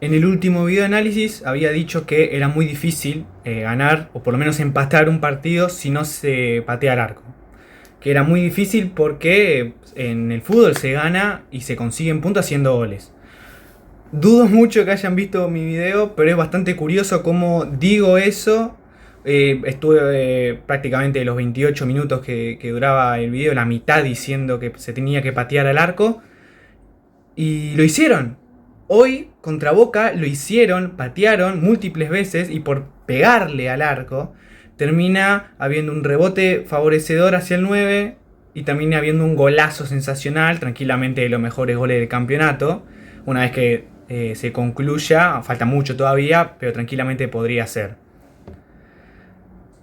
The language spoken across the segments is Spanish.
En el último video de análisis había dicho que era muy difícil ganar o por lo menos empatar un partido si no se patea al arco. Que era muy difícil porque en el fútbol se gana y se consiguen puntos haciendo goles. Dudo mucho que hayan visto mi video, pero es bastante curioso cómo digo eso. Estuve prácticamente los 28 minutos que duraba el video, la mitad diciendo que se tenía que patear al arco. Y lo hicieron. Hoy contra Boca lo hicieron, patearon múltiples veces y por pegarle al arco termina habiendo un rebote favorecedor hacia el 9 y termina habiendo un golazo sensacional, tranquilamente de los mejores goles del campeonato. Una vez que se concluya, falta mucho todavía, pero tranquilamente podría ser.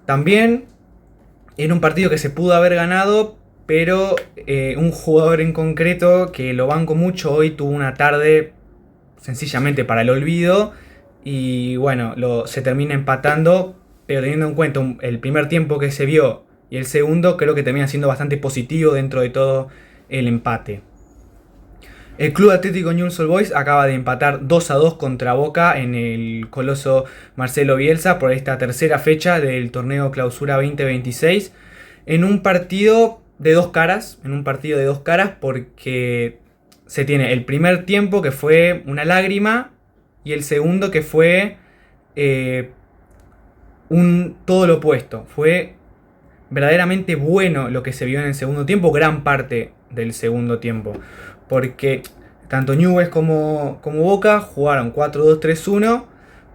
También era un partido que se pudo haber ganado, pero un jugador en concreto que lo banco mucho hoy tuvo una tarde sencillamente para el olvido y bueno, se termina empatando, pero teniendo en cuenta el primer tiempo que se vio y el segundo, creo que termina siendo bastante positivo dentro de todo el empate. El Club Atlético Newell's Old Boys acaba de empatar 2-2 contra Boca en el coloso Marcelo Bielsa por esta tercera fecha del torneo Clausura 2026 en un partido de dos caras, porque se tiene el primer tiempo que fue una lágrima y el segundo que fue todo lo opuesto. Fue verdaderamente bueno lo que se vio en el segundo tiempo, gran parte del segundo tiempo. Porque tanto Newell's como Boca jugaron 4-2-3-1,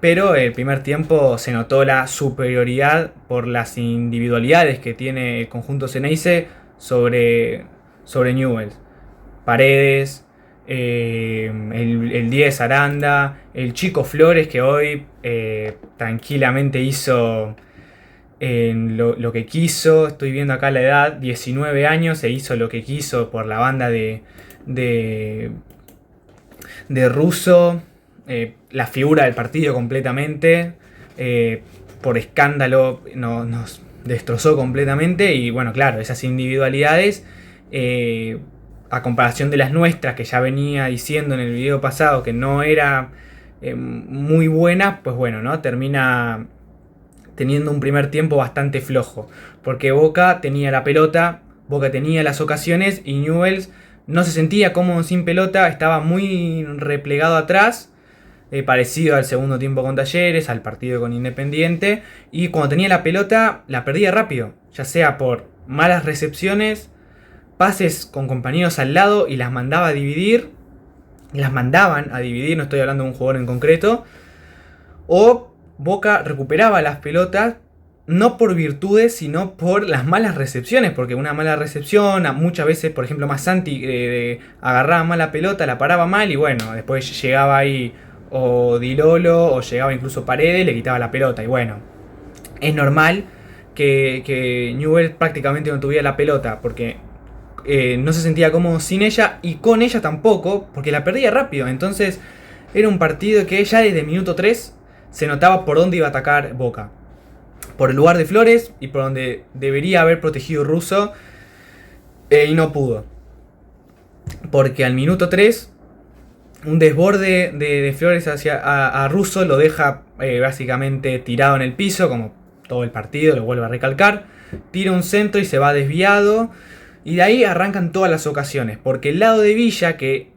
pero el primer tiempo se notó la superioridad por las individualidades que tiene el conjunto Ceneice sobre Newell's. Paredes, el 10 Aranda, el chico Flores que hoy tranquilamente hizo lo que quiso. Estoy viendo acá la edad, 19 años, se hizo lo que quiso por la banda de Russo, la figura del partido completamente, por escándalo nos destrozó completamente y bueno, claro, esas individualidades a comparación de las nuestras, que ya venía diciendo en el video pasado que no era muy buena, pues bueno, ¿no? Termina teniendo un primer tiempo bastante flojo, porque Boca tenía la pelota, Boca tenía las ocasiones y Newell's no se sentía cómodo sin pelota, estaba muy replegado atrás, parecido al segundo tiempo con Talleres, al partido con Independiente, y cuando tenía la pelota la perdía rápido, ya sea por malas recepciones, pases con compañeros al lado y las mandaba a dividir, no estoy hablando de un jugador en concreto, o Boca recuperaba las pelotas no por virtudes, sino por las malas recepciones, porque una mala recepción, muchas veces, por ejemplo, Santi agarraba mal la pelota, la paraba mal y bueno, después llegaba ahí o Di Lolo o llegaba incluso Paredes, le quitaba la pelota y bueno, es normal que Newell's prácticamente no tuviera la pelota, porque no se sentía cómodo sin ella y con ella tampoco, porque la perdía rápido. Entonces era un partido que ya desde el minuto 3 se notaba por dónde iba a atacar Boca. Por el lugar de Flores y por donde debería haber protegido Russo, y no pudo. Porque al minuto 3 un desborde de Flores hacia a Russo lo deja básicamente tirado en el piso, como todo el partido, lo vuelve a recalcar. Tira un centro y se va desviado. Y de ahí arrancan todas las ocasiones, porque el lado de Villa, que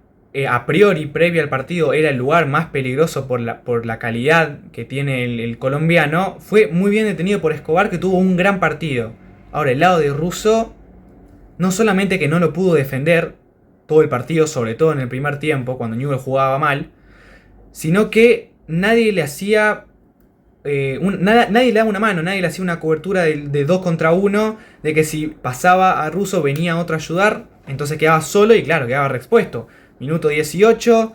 a priori previo al partido era el lugar más peligroso por la calidad que tiene el colombiano, fue muy bien detenido por Escobar, que tuvo un gran partido. Ahora el lado de Russo, no solamente que no lo pudo defender todo el partido, sobre todo en el primer tiempo, cuando Newell's jugaba mal, sino que nadie le hacía... nadie le daba una mano, nadie le hacía una cobertura de 2 contra 1, de que si pasaba a Russo venía otro a ayudar, entonces quedaba solo y claro, quedaba reexpuesto. Minuto 18,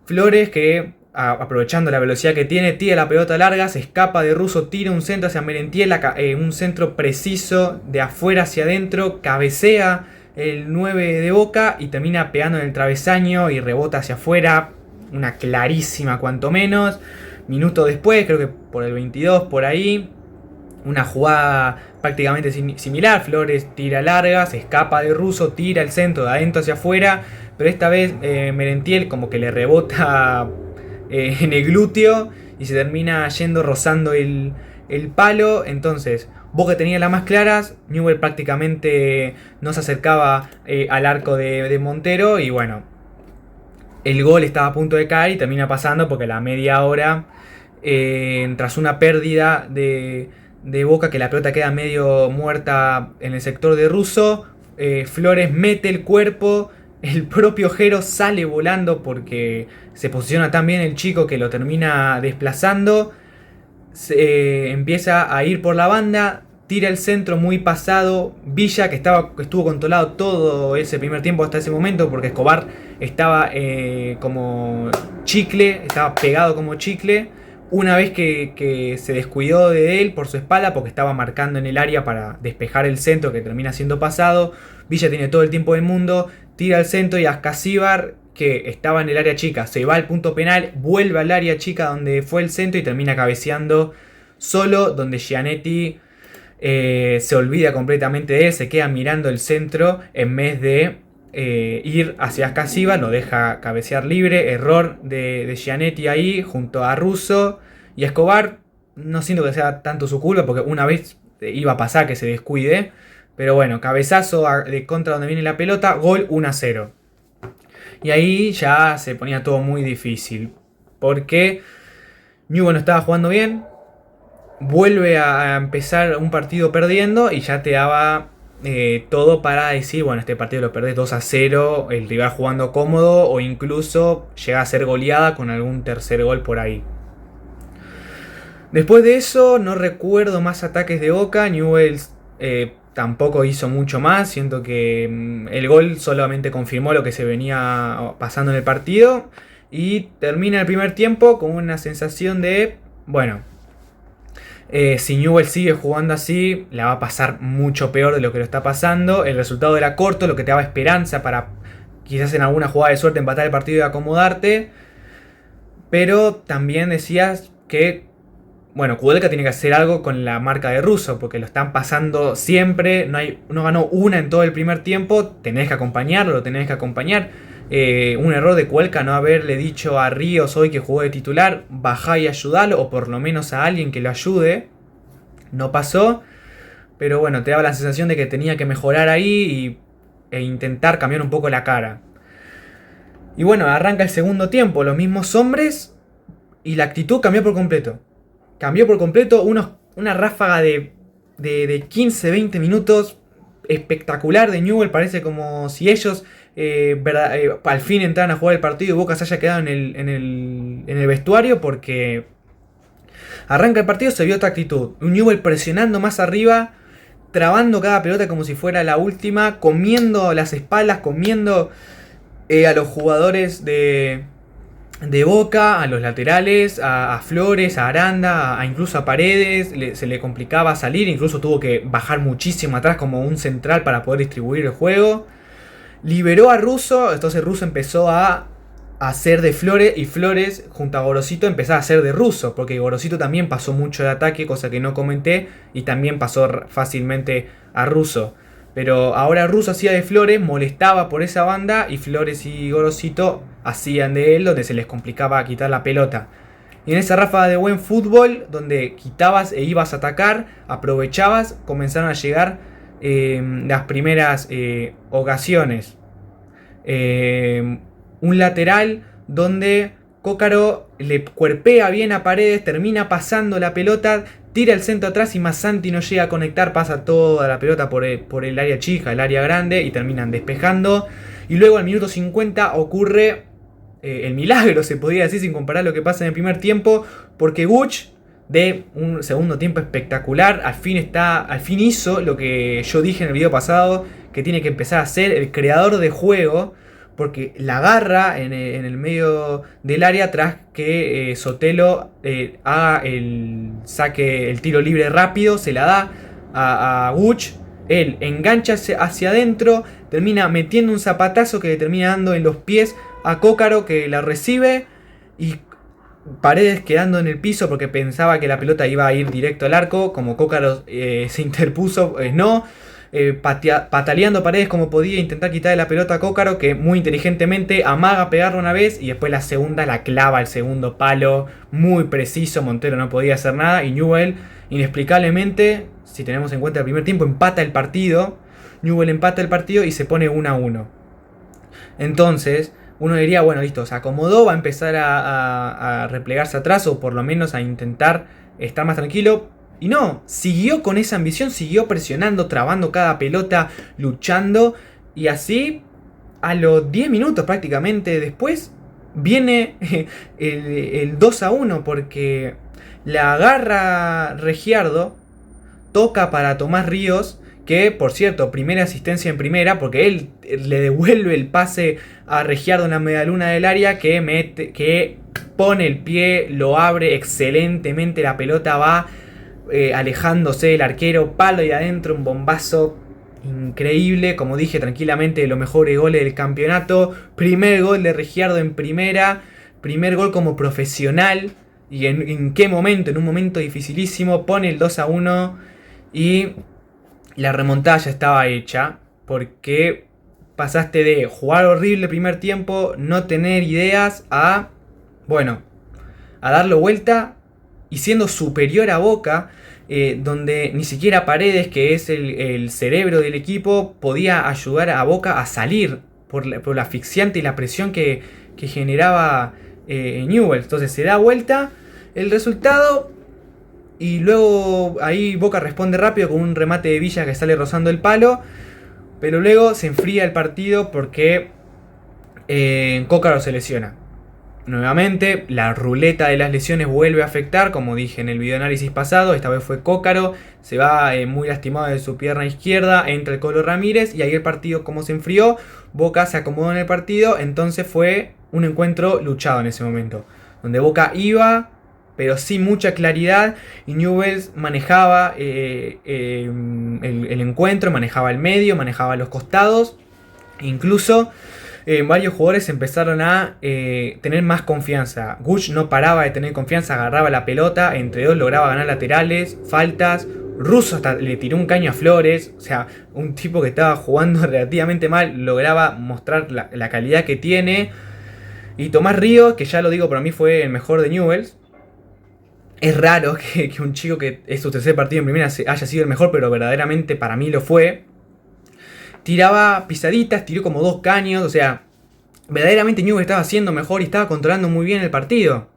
Flores que aprovechando la velocidad que tiene, tira la pelota larga, se escapa de Russo, tira un centro hacia Merentiel, un centro preciso de afuera hacia adentro, cabecea el 9 de Boca y termina pegando en el travesaño y rebota hacia afuera, una clarísima cuanto menos. Minuto después, creo que por el 22, por ahí, una jugada prácticamente similar. Flores tira larga, se escapa de Russo, tira el centro de adentro hacia afuera, pero esta vez Merentiel como que le rebota en el glúteo y se termina yendo rozando el palo. Entonces Boca tenía las más claras, Newell prácticamente no se acercaba al arco de Montero y bueno, el gol estaba a punto de caer y termina pasando porque a la media hora, tras una pérdida de Boca, que la pelota queda medio muerta en el sector de Russo, Flores mete el cuerpo, el propio Jero sale volando porque se posiciona tan bien el chico que lo termina desplazando, empieza a ir por la banda, tira el centro muy pasado. Villa, que estuvo controlado todo ese primer tiempo hasta ese momento, porque Escobar estaba como chicle, estaba pegado como chicle. Una vez que se descuidó de él por su espalda, porque estaba marcando en el área para despejar el centro que termina siendo pasado, Villa tiene todo el tiempo del mundo, tira el centro y Ascasíbar, que estaba en el área chica, se va al punto penal, vuelve al área chica donde fue el centro y termina cabeceando solo, donde Gianetti se olvida completamente de él, se queda mirando el centro en vez de ir hacia Ascasíbar, lo deja cabecear libre. Error de Gianetti ahí junto a Russo y Escobar. No siento que sea tanto su culpa porque una vez iba a pasar que se descuide, pero bueno, cabezazo de contra donde viene la pelota, gol 1-0. Y ahí ya se ponía todo muy difícil porque Newell no estaba jugando bien, vuelve a empezar un partido perdiendo y ya te daba todo para decir, bueno, este partido lo perdés 2-0, el rival jugando cómodo o incluso llega a ser goleada con algún tercer gol por ahí. Después de eso no recuerdo más ataques de Boca. Newell tampoco hizo mucho más, siento que el gol solamente confirmó lo que se venía pasando en el partido y termina el primer tiempo con una sensación de, bueno, si Newell sigue jugando así, la va a pasar mucho peor de lo que lo está pasando. El resultado era corto, lo que te daba esperanza para quizás en alguna jugada de suerte empatar el partido y acomodarte. Pero también decías que, bueno, Kudelka tiene que hacer algo con la marca de Russo, porque lo están pasando siempre. No ganó una en todo el primer tiempo, tenés que acompañarlo, lo tenés que acompañar. Un error de Kudelka no haberle dicho a Ríos hoy que jugó de titular, bajá y ayudalo, o por lo menos a alguien que lo ayude. No pasó, pero bueno, te daba la sensación de que tenía que mejorar ahí e intentar cambiar un poco la cara. Y bueno, arranca el segundo tiempo, los mismos hombres y la actitud cambió por completo. Cambió por completo, una ráfaga de 15-20 minutos espectacular de Newell. Parece como si ellos al fin entraran a jugar el partido y Boca se haya quedado en el vestuario, porque arranca el partido, se vio otra actitud. Un Newell presionando más arriba, trabando cada pelota como si fuera la última, comiendo las espaldas, comiendo a los jugadores de Boca, a los laterales, a Flores, a Aranda, incluso a Paredes. Se le complicaba salir, incluso tuvo que bajar muchísimo atrás como un central para poder distribuir el juego. Liberó a Russo, entonces Russo empezó a hacer de Flores y Flores junto a Gorosito empezaba a hacer de Russo, porque Gorosito también pasó mucho de ataque, cosa que no comenté, y también pasó fácilmente a Russo. Pero ahora Russo hacía de Flores, molestaba por esa banda y Flores y Gorosito hacían de él, donde se les complicaba quitar la pelota. Y en esa ráfaga de buen fútbol, donde quitabas e ibas a atacar, aprovechabas, comenzaron a llegar las primeras ocasiones. Un lateral donde Cócaro le cuerpea bien a Paredes, termina pasando la pelota, tira el centro atrás y Massanti no llega a conectar, pasa toda la pelota por el área chica, el área grande, y terminan despejando. Y luego al minuto 50 ocurre el milagro, se podría decir, sin comparar lo que pasa en el primer tiempo, porque Guch, de un segundo tiempo espectacular, al fin hizo lo que yo dije en el video pasado, que tiene que empezar a ser el creador de juego, porque la agarra en el medio del área tras que Sotelo haga el saque, el tiro libre rápido, se la da a Guch. Él engancha hacia adentro, termina metiendo un zapatazo que le termina dando en los pies a Cócaro, que la recibe, y Paredes quedando en el piso porque pensaba que la pelota iba a ir directo al arco. Como Cócaro se interpuso, no. pataleando paredes como podía, intentar quitarle la pelota a Cócaro, que muy inteligentemente amaga pegarla una vez y después la segunda la clava al segundo palo, muy preciso. Montero no podía hacer nada y Newell, inexplicablemente, si tenemos en cuenta el primer tiempo, empata el partido. Newell empata el partido y se pone 1-1. Entonces, uno diría, bueno, listo, se acomodó, va a empezar a replegarse atrás o por lo menos a intentar estar más tranquilo. Y no, siguió con esa ambición, siguió presionando, trabando cada pelota, luchando. Y así, a los 10 minutos prácticamente después, viene el 2-1 porque la agarra Regiardo, toca para Tomás Ríos, que por cierto, primera asistencia en primera, porque él le devuelve el pase a Regiardo en la medialuna del área, que pone el pie, lo abre excelentemente, la pelota va alejándose del arquero, palo y adentro, un bombazo increíble, como dije tranquilamente, de los mejores goles del campeonato. Primer gol de Regiardo en primera, primer gol como profesional. Y en qué momento, en un momento dificilísimo, pone el 2-1 y la remontada ya estaba hecha, porque pasaste de jugar horrible el primer tiempo, no tener ideas, a, bueno, a darlo vuelta y siendo superior a Boca, donde ni siquiera Paredes, que es el cerebro del equipo, podía ayudar a Boca a salir por la asfixiante y la presión que generaba Newell. Entonces se da vuelta el resultado y luego ahí Boca responde rápido con un remate de Villa que sale rozando el palo, pero luego se enfría el partido porque Cócaro se lesiona. Nuevamente, la ruleta de las lesiones vuelve a afectar, como dije en el videoanálisis pasado. Esta vez fue Cócaro, se va muy lastimado de su pierna izquierda, entra el Colo Ramírez y ahí el partido como se enfrió, Boca se acomodó en el partido, entonces fue un encuentro luchado en ese momento, donde Boca iba, pero sin mucha claridad, y Newell's manejaba el encuentro, manejaba el medio, manejaba los costados, incluso varios jugadores empezaron a tener más confianza. Gush no paraba de tener confianza, agarraba la pelota, entre dos lograba ganar laterales, faltas. Russo hasta le tiró un caño a Flores, o sea, un tipo que estaba jugando relativamente mal, lograba mostrar la calidad que tiene. Y Tomás Ríos, que ya lo digo, para mí fue el mejor de Newell's. Es raro que un chico que es su tercer partido en primera haya sido el mejor, pero verdaderamente para mí lo fue. Tiraba pisaditas, tiró como 2 caños, o sea, verdaderamente Newell estaba haciendo mejor y estaba controlando muy bien el partido.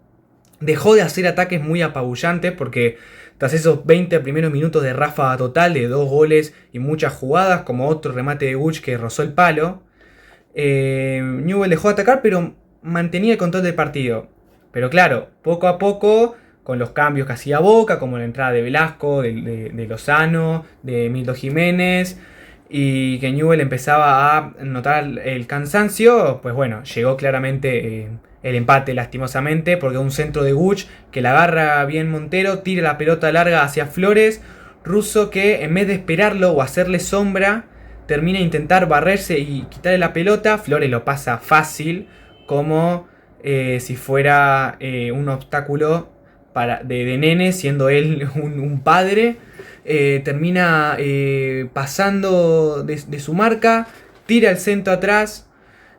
Dejó de hacer ataques muy apabullantes porque tras esos 20 primeros minutos de ráfaga total de 2 goles y muchas jugadas, como otro remate de Guch que rozó el palo, Newell dejó de atacar pero mantenía el control del partido. Pero claro, poco a poco, con los cambios que hacía Boca, como la entrada de Velasco, de Lozano, de Mildo Jiménez, y que Newell empezaba a notar el cansancio, pues bueno, llegó claramente el empate lastimosamente, porque un centro de Guch que la agarra bien Montero, tira la pelota larga hacia Flores, Russo que en vez de esperarlo o hacerle sombra, termina a intentar barrerse y quitarle la pelota. Flores lo pasa fácil, como si fuera un obstáculo de nene, siendo él un padre. Termina pasando de su marca, tira el centro atrás.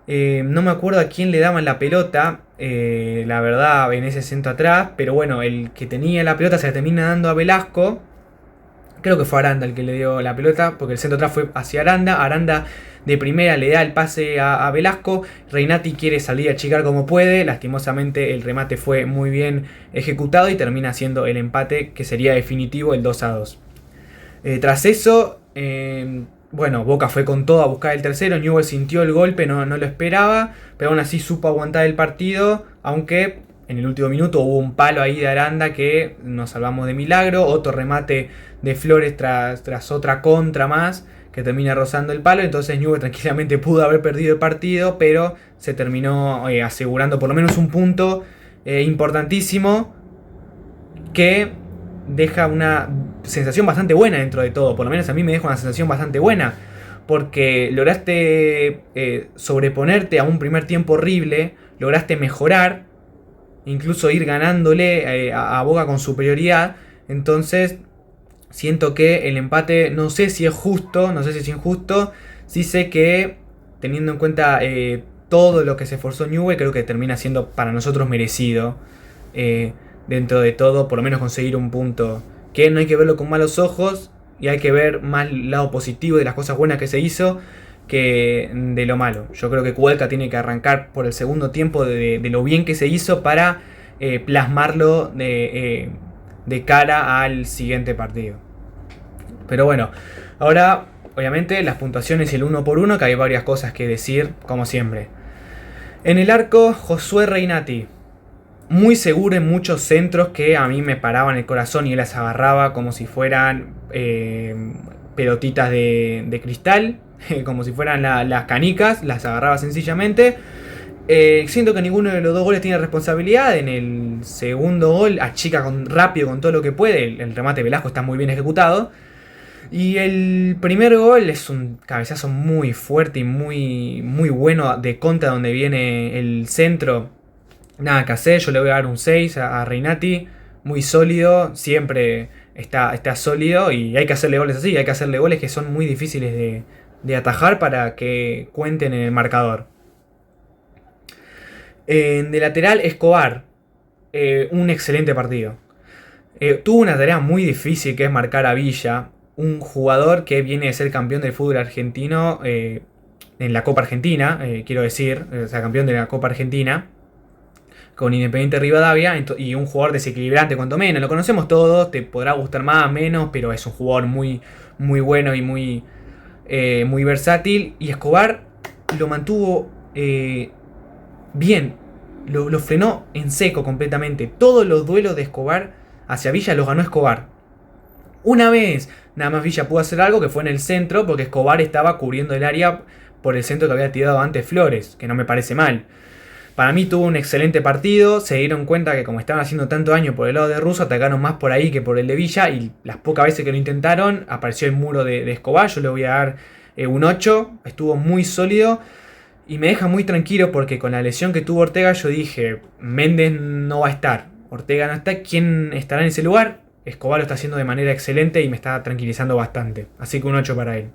No me acuerdo a quién le daban la pelota, la verdad, en ese centro atrás. Pero bueno, el que tenía la pelota se la termina dando a Velasco. Creo que fue Aranda el que le dio la pelota, porque el centro atrás fue hacia Aranda. Aranda de primera le da el pase a Velasco. Reinati quiere salir a achicar como puede. Lastimosamente el remate fue muy bien ejecutado y termina siendo el empate que sería definitivo, el 2-2. Tras eso, bueno, Boca fue con todo a buscar el tercero. Newell sintió el golpe, no lo esperaba, pero aún así supo aguantar el partido, aunque en el último minuto hubo un palo ahí de Aranda que nos salvamos de milagro. Otro remate de Flores tras otra contra más que termina rozando el palo. Entonces Newell tranquilamente pudo haber perdido el partido, pero se terminó asegurando por lo menos un punto importantísimo que deja una sensación bastante buena dentro de todo. Por lo menos a mí me deja una sensación bastante buena, porque lograste sobreponerte a un primer tiempo horrible, lograste mejorar, incluso ir ganándole a Boca con superioridad. Entonces Siento que el empate, no sé si es justo, no sé si es injusto. Sí sé que, teniendo en cuenta todo lo que se esforzó Newell, creo que termina siendo para nosotros merecido. eh, Dentro de todo, por lo menos conseguir un punto. Que no hay que verlo con malos ojos y hay que ver más el lado positivo de las cosas buenas que se hizo que de lo malo. Yo creo que Cuelca tiene que arrancar por el segundo tiempo de lo bien que se hizo para plasmarlo de cara al siguiente partido. Pero bueno, ahora obviamente las puntuaciones y el uno por uno, que hay varias cosas que decir, como siempre. En el arco, Josué Reinati. Muy seguro en muchos centros que a mí me paraban el corazón y él las agarraba como si fueran pelotitas de cristal, como si fueran las canicas, las agarraba sencillamente. Siento que ninguno de los dos goles tiene responsabilidad. En el segundo gol achica rápido con todo lo que puede. El remate de Velasco está muy bien ejecutado. Y el primer gol es un cabezazo muy fuerte y muy bueno de contra donde viene el centro. Nada que hacer, yo le voy a dar un 6 a Reinati. Muy sólido, siempre está sólido y hay que hacerle goles así. Hay que hacerle goles que son muy difíciles de atajar para que cuenten en el marcador. De lateral, Escobar. Un excelente partido. Tuvo una tarea muy difícil que es marcar a Villa. Un jugador que viene de ser campeón del fútbol argentino en la Copa Argentina, quiero decir, o sea, campeón de la Copa Argentina con Independiente Rivadavia y un jugador desequilibrante cuanto menos. Lo conocemos todos, te podrá gustar más o menos, pero es un jugador muy bueno y muy versátil. Y Escobar lo mantuvo bien, lo frenó en seco completamente. Todos los duelos de Escobar hacia Villa los ganó Escobar. Una vez nada más Villa pudo hacer algo que fue en el centro, porque Escobar estaba cubriendo el área por el centro que había tirado antes Flores, que no me parece mal. Para mí tuvo un excelente partido, se dieron cuenta que como estaban haciendo tanto daño por el lado de Russo, atacaron más por ahí que por el de Villa y las pocas veces que lo intentaron apareció el muro de Escobar. Yo le voy a dar un 8, estuvo muy sólido y me deja muy tranquilo porque con la lesión que tuvo Ortega yo dije, Méndez no va a estar, Ortega no está, ¿quién estará en ese lugar? Escobar lo está haciendo de manera excelente y me está tranquilizando bastante, así que un 8 para él.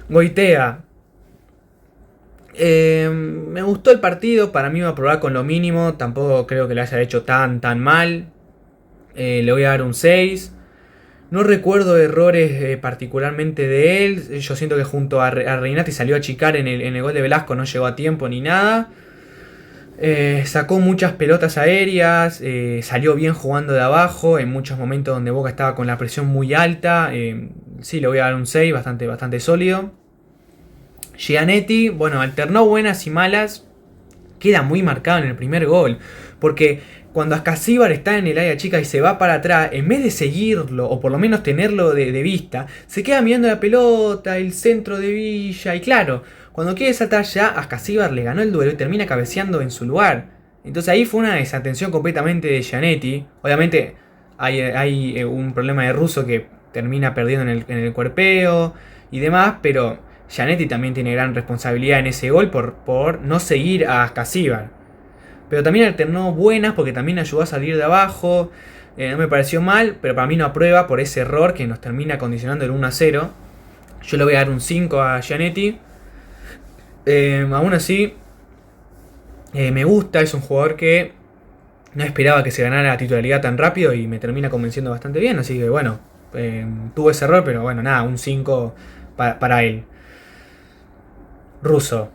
Goitea. Me gustó el partido, para mí va a probar con lo mínimo, tampoco creo que le haya hecho tan mal. Le voy a dar un 6. No recuerdo errores particularmente de él. Yo siento que junto a Reinati salió a achicar en el gol de Velasco, no llegó a tiempo ni nada. Sacó muchas pelotas aéreas, salió bien jugando de abajo, en muchos momentos donde Boca estaba con la presión muy alta. Sí, le voy a dar un 6, bastante sólido. Gianetti, bueno, alternó buenas y malas. Queda muy marcado en el primer gol. Porque cuando Ascasíbar está en el área chica y se va para atrás, en vez de seguirlo, o por lo menos tenerlo de vista, se queda mirando la pelota, el centro de Villa. Y claro, cuando quiere saltar ya, Ascasíbar le ganó el duelo y termina cabeceando en su lugar. Entonces ahí fue una desatención completamente de Gianetti. Obviamente hay un problema de Russo que termina perdiendo en el cuerpeo y demás, pero Gianetti también tiene gran responsabilidad en ese gol por no seguir a Ascasíbar. Pero también alternó buenas porque también ayudó a salir de abajo. No me pareció mal, pero para mí no aprueba por ese error que nos termina condicionando el 1-0. Yo le voy a dar un 5 a Gianetti. Aún así, me gusta, es un jugador que no esperaba que se ganara la titularidad tan rápido y me termina convenciendo bastante bien. Así que bueno, tuvo ese error, pero bueno, nada, un 5 para él. Russo.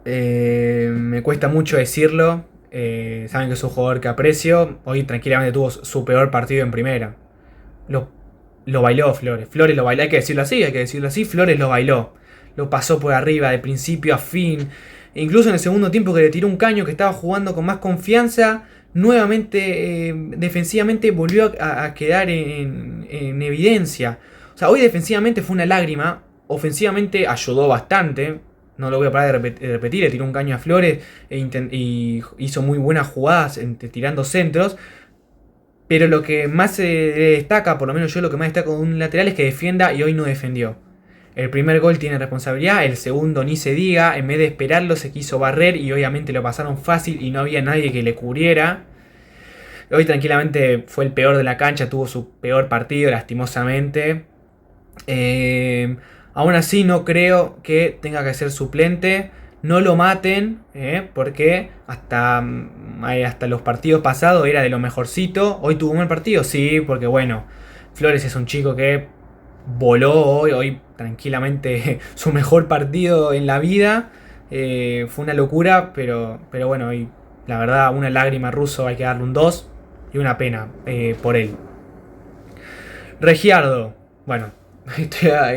Me cuesta mucho decirlo. Saben que es un jugador que aprecio. Hoy tranquilamente tuvo su peor partido en primera. Lo bailó Flores. Flores lo bailó, hay que decirlo así. Flores lo bailó. Lo pasó por arriba de principio a fin. E incluso en el segundo tiempo que le tiró un caño, que estaba jugando con más confianza, nuevamente defensivamente volvió a quedar en evidencia. O sea, hoy defensivamente fue una lágrima. Ofensivamente ayudó bastante. No lo voy a parar de repetir. Le tiró un caño a Flores y hizo muy buenas jugadas tirando centros. Pero lo que más se destaca, por lo menos yo lo que más destaco de un lateral es que defienda y hoy no defendió. El primer gol tiene responsabilidad, el segundo ni se diga, en vez de esperarlo se quiso barrer y obviamente lo pasaron fácil y no había nadie que le cubriera. Hoy tranquilamente fue el peor de la cancha, tuvo su peor partido, lastimosamente. Aún así no creo que tenga que ser suplente. No lo maten, porque hasta los partidos pasados era de lo mejorcito. Hoy tuvo un buen partido, sí, porque bueno, Flores es un chico que voló hoy tranquilamente su mejor partido en la vida. Fue una locura, pero bueno, hoy la verdad una lágrima ruso, hay que darle un 2 y una pena por él. Regiardo, bueno,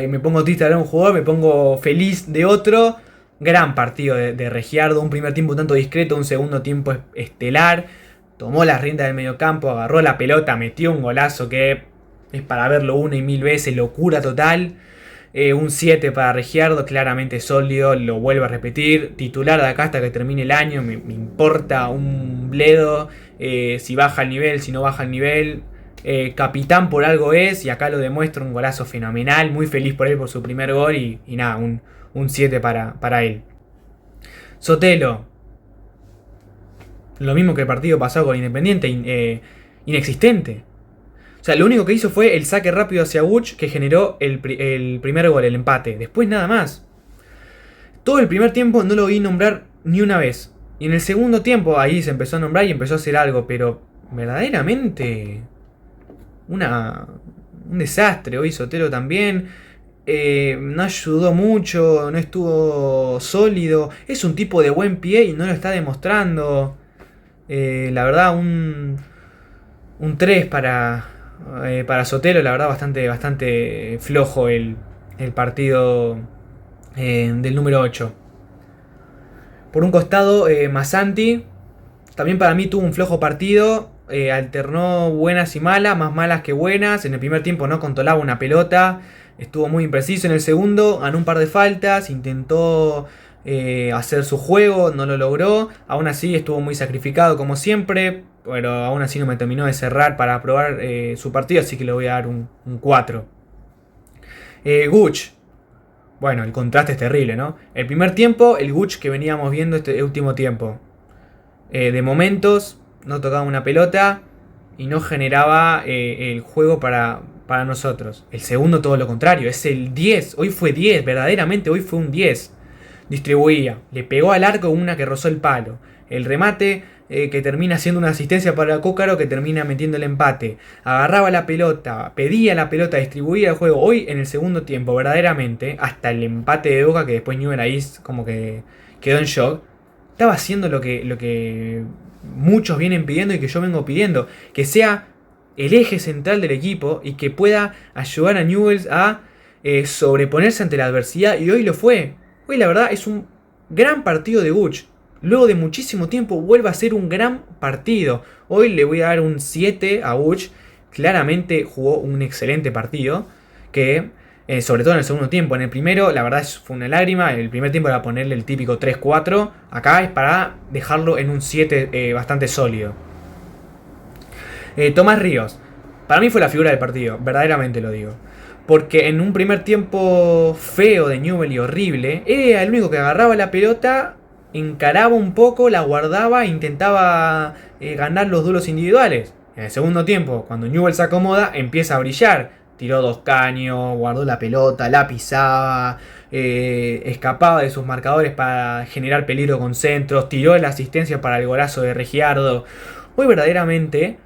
me pongo triste de un jugador, me pongo feliz de otro. Gran partido de Regiardo, un primer tiempo un tanto discreto, un segundo tiempo estelar. Tomó las riendas del mediocampo, agarró la pelota, metió un golazo que es para verlo una y mil veces, locura total. Un 7 para Regiardo, claramente sólido, lo vuelvo a repetir. Titular de acá hasta que termine el año, me importa un bledo si baja el nivel, si no baja el nivel. Capitán por algo es, y acá lo demuestra, un golazo fenomenal. Muy feliz por él por su primer gol y nada, un 7 para él. Sotelo, lo mismo que el partido pasado con Independiente, inexistente. O sea, lo único que hizo fue el saque rápido hacia Buch que generó el primer gol, el empate. Después nada más. Todo el primer tiempo no lo vi nombrar ni una vez. Y en el segundo tiempo ahí se empezó a nombrar y empezó a hacer algo. Pero verdaderamente un desastre. Hoy Sotelo también. No ayudó mucho, no estuvo sólido. Es un tipo de buen pie y no lo está demostrando. La verdad, un 3 para Sotelo, la verdad bastante flojo el partido del número 8. Por un costado, Masanti, también para mí tuvo un flojo partido, alternó buenas y malas, más malas que buenas. En el primer tiempo no controlaba una pelota, estuvo muy impreciso. En el segundo ganó un par de faltas, intentó hacer su juego, no lo logró. Aún así estuvo muy sacrificado como siempre, pero aún así no me terminó de cerrar para probar su partido, así que le voy a dar un 4. Guch. Bueno, el contraste es terrible, ¿no? El primer tiempo, el Guch que veníamos viendo este último tiempo. De momentos, no tocaba una pelota y no generaba el juego para nosotros. El segundo, todo lo contrario, es el 10. Hoy fue 10, verdaderamente hoy fue un 10. Distribuía, le pegó al arco una que rozó el palo. El remate que termina siendo una asistencia para Cócaro que termina metiendo el empate. Agarraba la pelota, pedía la pelota, distribuía el juego. Hoy en el segundo tiempo, verdaderamente, hasta el empate de Boca, que después Newell ahí como que quedó en shock, estaba haciendo lo que muchos vienen pidiendo y que yo vengo pidiendo. Que sea el eje central del equipo y que pueda ayudar a Newell's a sobreponerse ante la adversidad. Y hoy lo fue. Hoy la verdad es un gran partido de Guch. Luego de muchísimo tiempo vuelve a ser un gran partido. Hoy le voy a dar un 7 a Guch. Claramente jugó un excelente partido. Que sobre todo en el segundo tiempo. En el primero la verdad fue una lágrima. En el primer tiempo era ponerle el típico 3-4. Acá es para dejarlo en un 7 bastante sólido. Tomás Ríos. Para mí fue la figura del partido. Verdaderamente lo digo. Porque en un primer tiempo feo de Newell y horrible, era el único que agarraba la pelota, encaraba un poco, la guardaba e intentaba ganar los duelos individuales. En el segundo tiempo, cuando Newell se acomoda, empieza a brillar. Tiró 2 caños, guardó la pelota, la pisaba, escapaba de sus marcadores para generar peligro con centros, tiró la asistencia para el golazo de Regiardo. Hoy verdaderamente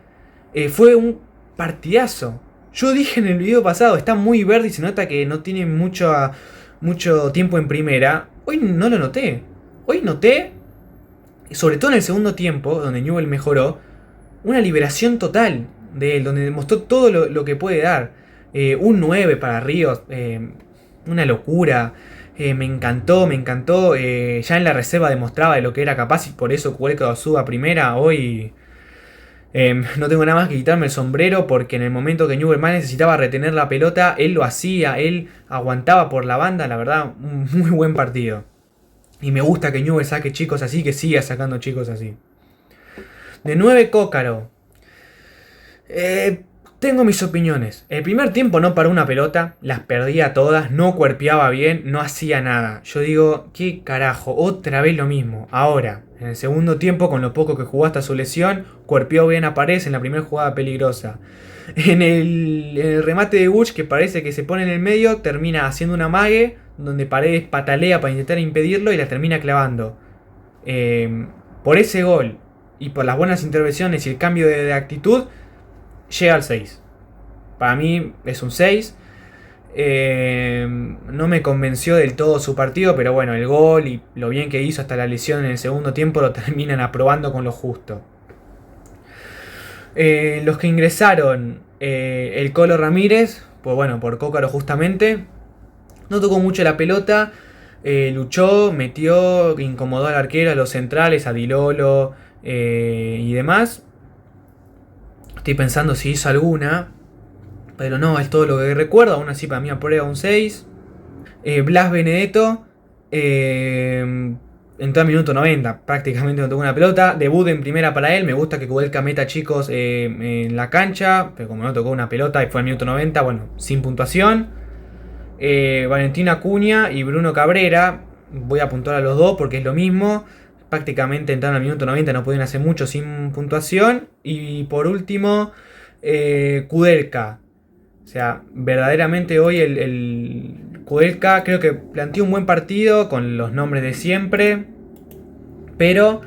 fue un partidazo. Yo dije en el video pasado, está muy verde y se nota que no tiene mucho tiempo en primera. Hoy no lo noté. Hoy noté, sobre todo en el segundo tiempo, donde Newell mejoró, una liberación total de él, donde demostró todo lo que puede dar. Un 9 para Ríos, una locura. Me encantó. Ya en la reserva demostraba de lo que era capaz y por eso Cuelca suba a primera. Hoy no tengo nada más que quitarme el sombrero porque en el momento que Newell más necesitaba retener la pelota, él lo hacía, él aguantaba por la banda. La verdad, un muy buen partido. Y me gusta que Newell saque chicos así, que siga sacando chicos así. De 9, Cócaro. Tengo mis opiniones. El primer tiempo no paró una pelota, las perdía todas, no cuerpeaba bien, no hacía nada. Yo digo, ¿qué carajo? Otra vez lo mismo. Ahora, en el segundo tiempo, con lo poco que jugó hasta su lesión, cuerpeó bien a Paredes en la primera jugada peligrosa. En el remate de Bush, que parece que se pone en el medio, termina haciendo una mague, donde Paredes patalea para intentar impedirlo y la termina clavando. Por ese gol y por las buenas intervenciones y el cambio de actitud, llega al 6. Para mí es un 6. No me convenció del todo su partido, pero bueno, el gol y lo bien que hizo hasta la lesión en el segundo tiempo lo terminan aprobando con lo justo. Los que ingresaron, el Colo Ramírez, pues bueno, por Cócaro justamente, no tocó mucho la pelota, luchó, metió, incomodó al arquero, a los centrales, a Dilolo y demás. Estoy pensando si hizo alguna, pero no, es todo lo que recuerdo. Aún así, para mí aprueba un 6. Blas Benedetto entró al minuto 90, prácticamente no tocó una pelota. Debut en primera para él. Me gusta que Kudelka meta chicos en la cancha, pero como no tocó una pelota y fue al minuto 90, bueno, sin puntuación. Valentín Acuña y Bruno Cabrera, voy a apuntar a los dos porque es lo mismo. Prácticamente entraron al minuto 90, no pueden hacer mucho sin puntuación. Y por último, Kudelka. O sea, verdaderamente hoy el Kudelka creo que planteó un buen partido con los nombres de siempre. Pero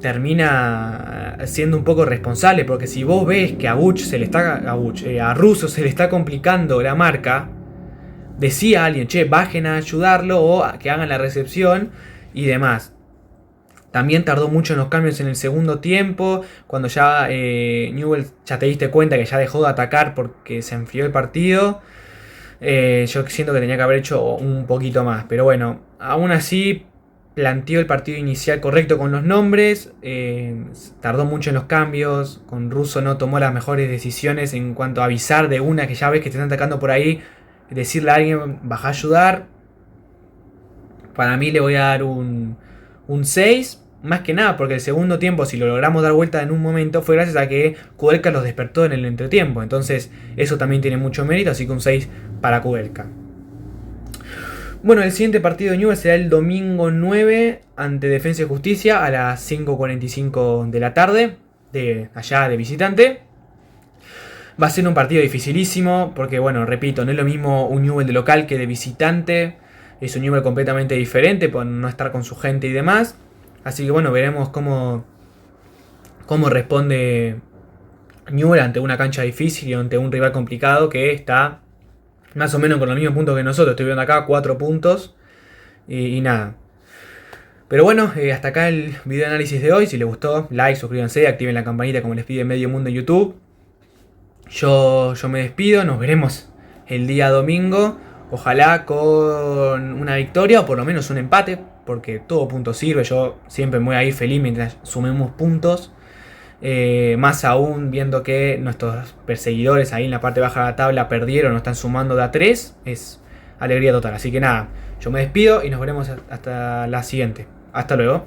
termina siendo un poco responsable. Porque si vos ves que a Russo se le está complicando la marca, decía a alguien, che, bajen a ayudarlo o que hagan la recepción y demás. También tardó mucho en los cambios en el segundo tiempo, cuando ya Newell ya te diste cuenta que ya dejó de atacar porque se enfrió el partido. Yo siento que tenía que haber hecho un poquito más, pero bueno, aún así planteó el partido inicial correcto con los nombres, tardó mucho en los cambios, con Russo no tomó las mejores decisiones en cuanto a avisar de una que ya ves que te están atacando por ahí, decirle a alguien, baja a ayudar. Para mí le voy a dar un 6. Más que nada porque el segundo tiempo, si lo logramos dar vuelta en un momento, fue gracias a que Kudelka los despertó en el entretiempo. Entonces eso también tiene mucho mérito, así que un 6 para Kudelka. Bueno, el siguiente partido de Newell's será el domingo 9 ante Defensa y Justicia a las 5:45 de la tarde, allá de visitante. Va a ser un partido dificilísimo porque, bueno, repito, no es lo mismo un Newell's de local que de visitante. Es un Newell's completamente diferente por no estar con su gente y demás. Así que bueno, veremos cómo responde Newell's ante una cancha difícil y ante un rival complicado que está más o menos con los mismos puntos que nosotros. Estoy viendo acá 4 puntos y nada. Pero bueno, hasta acá el video de análisis de hoy. Si les gustó, like, suscríbanse, activen la campanita como les pide medio mundo en YouTube. Yo me despido, nos veremos el día domingo. Ojalá con una victoria o por lo menos un empate, porque todo punto sirve. Yo siempre me voy a ir feliz mientras sumemos puntos. Más aún viendo que nuestros perseguidores ahí en la parte baja de la tabla perdieron, no están sumando de a 3. Es alegría total. Así que nada, yo me despido y nos veremos hasta la siguiente. Hasta luego.